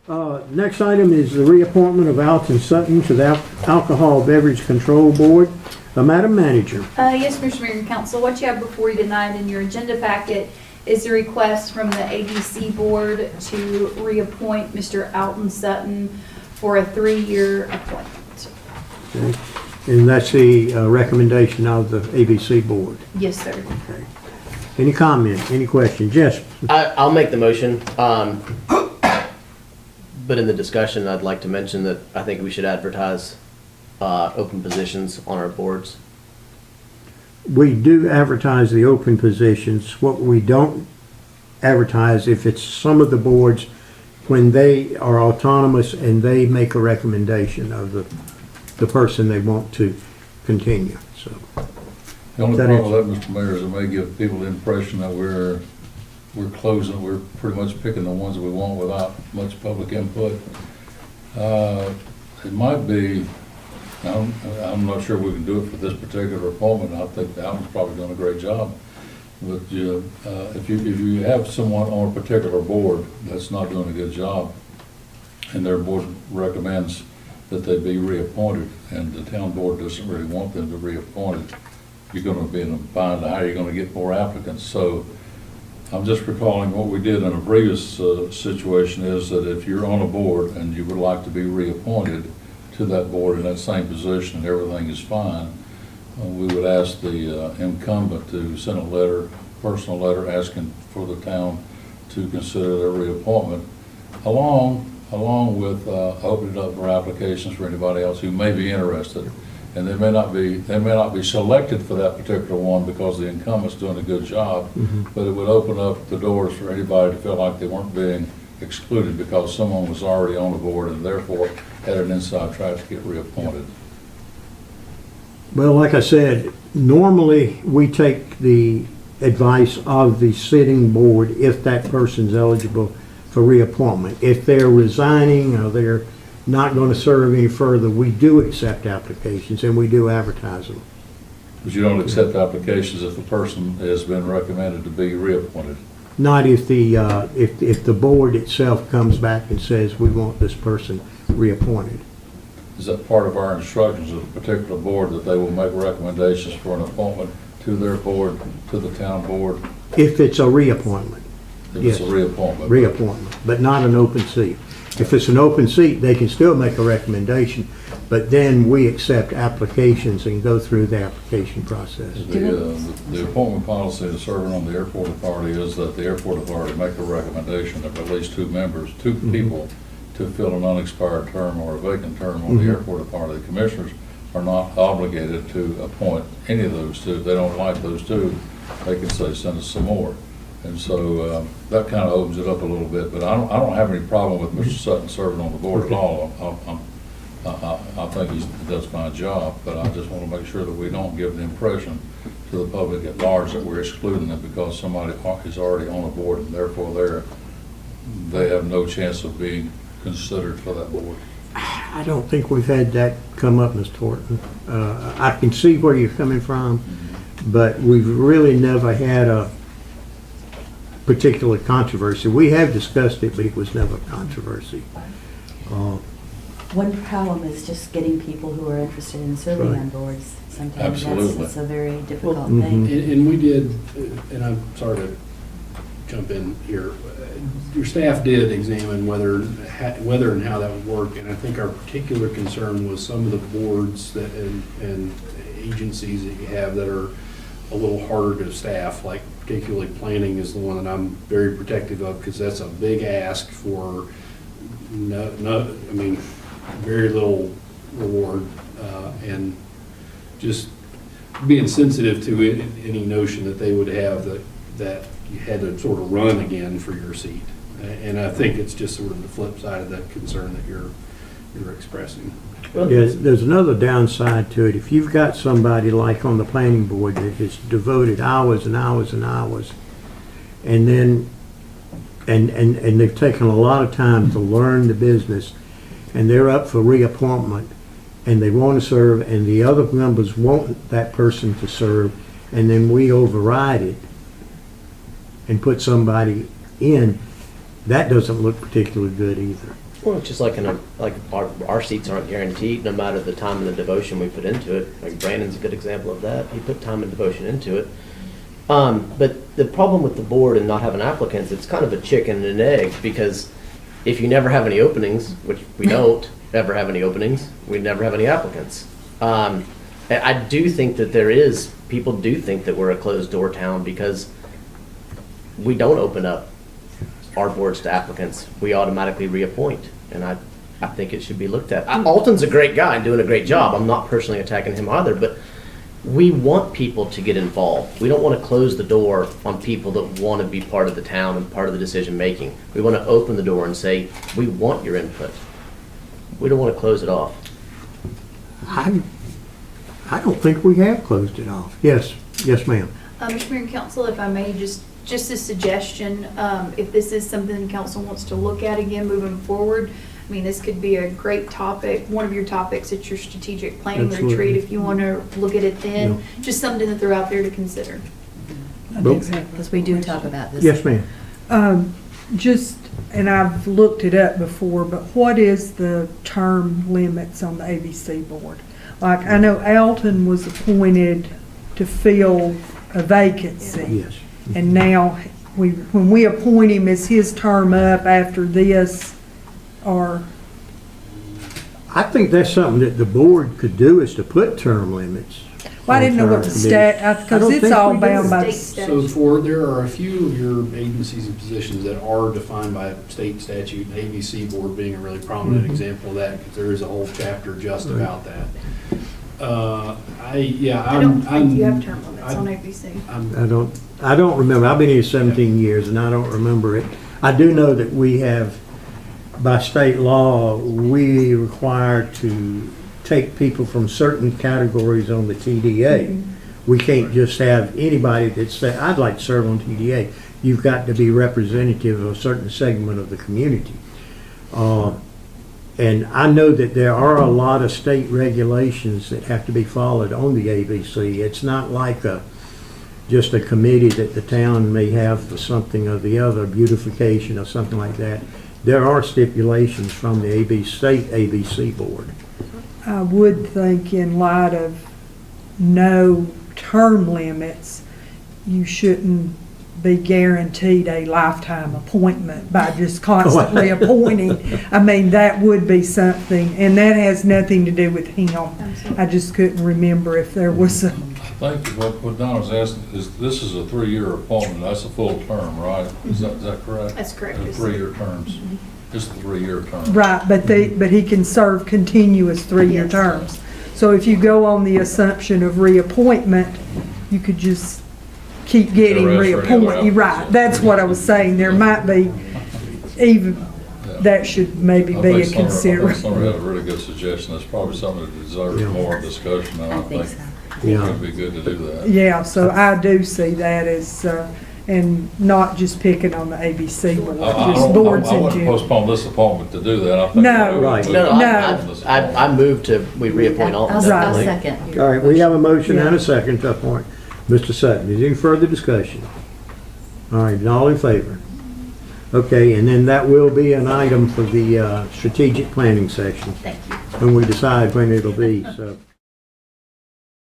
Next item is the reappointment of Alton Sutton to the Alcohol Beverage Control Board. Madam Manager. Yes, Mr. Mayor and Council, what you have before you tonight in your agenda packet is a request from the ABC Board to reappoint Mr. Alton Sutton for a 3-year appointment. Okay. And that's the recommendation of the ABC Board. Yes, sir. Okay. Any comment? Any questions? Yes. I'll make the motion. But in the discussion, I'd like to mention that I think we should advertise open positions on our boards. We do advertise the open positions. What we don't advertise, if it's some of the boards, when they are autonomous and they make a recommendation of the person they want to continue, so. The only That problem with that, Mr. Mayor, is it may give people the impression that we're closing, we're pretty much picking the ones we want without much public input. It might be, I'm not sure we can do it for this particular appointment. I think Alan's probably done a great job. But if you have someone on a particular board that's not doing a good job, and their board recommends that they be reappointed, and the town board doesn't really want them to be reappointed, you're going to be in a bind how you're going to get more applicants. So I'm just recalling what we did in a previous situation is that if you're on a board and you would like to be reappointed to that board in that same position and everything is fine, we would ask the incumbent to send a letter, personal letter, asking for the town to consider their reappointment, along with opening up for applications for anybody else who may be interested. And they may not be selected for that particular one because the incumbent's doing a good job, but it would open up the doors for anybody to feel like they weren't being excluded because someone was already on the board and therefore had an inside track to get reappointed. Well, like I said, normally we take the advice of the sitting board if that person's eligible for reappointment. If they're resigning or they're not going to serve any further, we do accept applications and we do advertise them. But you don't accept applications if the person has been recommended to be reappointed. Not if the board itself comes back and says we want this person reappointed. Is that part of our instructions of a particular board that they will make recommendations for an appointment to their board, to the town board? If it's a reappointment. If Yes. it's a reappointment. Reappointment, but not an open seat. If it's an open seat, they can still make a recommendation, but then we accept applications and go through the application process. The appointment policy of serving on the airport authority is that the airport authority make a recommendation of at least two people to fill an unexpired term or a vacant term on the airport authority. The commissioners are not obligated to appoint any of those two. If they don't like those two, they can say, send us some more. And so that kind of opens it up a little bit. But I don't have any problem with Mr. Sutton serving on the board at all. I think he does a fine job, but I just want to make sure that we don't give the impression to the public at large that we're excluding them because somebody is already on a board and therefore they have no chance of being considered for that board. I don't think we've had that come up, Ms. Torton. I can see where you're coming from, but we've really never had a particular controversy. We have discussed it, but it was never controversy. One problem is just getting people who are interested in serving Right. on boards. Sometimes Absolutely. that's a very difficult Well, thing. And we did, and I'm sorry to jump in here, your staff did examine whether and how that would work, and I think our particular concern was some of the boards that and agencies that you have that are a little harder to staff, like particularly planning is the one that I'm very protective of because that's a big ask for very little reward, and just being sensitive to any notion that they would have that you had to sort of run again for your seat. And I think it's just sort of the flip side of that concern that you're expressing. There's another downside to it. If you've got somebody like on the planning board that has devoted hours and hours and hours, and then and they've taken a lot of time to learn the business, and they're up for reappointment, and they want to serve, and the other members want that person to serve, and then we override it and put somebody in, that doesn't look particularly good either. Well, it's just like our seats aren't guaranteed, no matter the time and the devotion we put into it. Like Brandon's a good example of that. He put time and devotion into it. But the problem with the board and not having applicants, it's kind of a chicken and an egg, because if you never have any openings, which we don't ever have any openings, we never have any applicants. I do think that people do think that we're a closed door town because we don't open up our boards to applicants. We automatically reappoint, and I think it should be looked at. Alton's a great guy and doing a great job. I'm not personally attacking him either, but we want people to get involved. We don't want to close the door on people that want to be part of the town and part of the decision making. We want to open the door and say, we want your input. We don't want to close it off. I don't think we have closed it off. Yes, ma'am. Mr. Mayor and Council, if I may, just a suggestion, if this is something council wants to look at again moving forward, I mean, this could be a great topic, one of your topics at your strategic planning Absolutely. retreat, if you want to look at it then. Just something to throw out there to consider. I think so, because we do talk about this. Yes, ma'am. And I've looked it up before, but what is the term limits on the ABC board? Like, I know Alton was appointed to fill a vacancy. Yes. And now, when we appoint him, is his term up after this, or? I think that's something that the board could do, is to put term limits. Well, I didn't know what the because it's all bound by. State So there are a few of your agencies and positions that are defined by state statute, and ABC board being a really prominent Mhm. example of that, because there is a whole chapter just Right. about that. I don't think you have term limits on ABC. I don't remember. I've been here 17 years and I don't remember it. I do know that we have, by state law, we require to take people from certain categories on the TDA. We can't just have anybody that say, I'd like to serve on TDA. You've got to be representative of a certain segment of the community. And I know that there are a lot of state regulations that have to be followed on the ABC. It's not like just a committee that the town may have for something or the other, beautification or something like that. There are stipulations from the state ABC board. I would think in light of no term limits, you shouldn't be guaranteed a lifetime appointment by just constantly appointing. I mean, that would be something, and that has nothing to do with him. I just couldn't remember if there was a, I think what Don was asking is, this is a 3-year appointment, that's a full term, right? Is that correct? That's correct. 3-year terms, just a 3-year term. right, but he can serve continuous 3-year Yes. terms. So if you go on the assumption of reappointment, you could just keep getting Arrest for any other reappointed. You're right, applicants. that's what I was saying. There might be, even, Yeah. that should maybe I be a think Summer consideration. had a really good suggestion. That's probably something that deserves Yeah. more discussion, and I think so. Yeah. It'd be good to do that. Yeah, so I do see that as, and not just picking on the ABC board, just boards I in wouldn't general. postpone this appointment to do that. I think No. we would Right. move No, No. I moved to, we reappoint Alton. I'll definitely. second. your All right, we have a motion and Yeah. a second to appoint Mr. Sutton. Is there any further discussion? All right, all in favor? Okay, and then that will be an item for the strategic planning session Thank you. when we decide when it'll be, so.